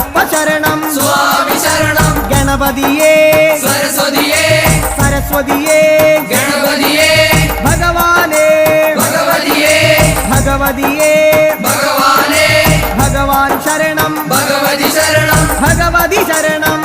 അയ്യപ്പ ശരണം സ്വാമി ശരണം ഗണപതിയേ സരസ്വതിയേ സരസ്വതിയേ ഗണപതിയേ ഭഗവാനേ ഭഗവതിയേ ഭഗവതിയേ ഭഗവാനേ ഭഗവാൻ ശരണം ഭഗവതി ശരണം ഭഗവതി ശരണം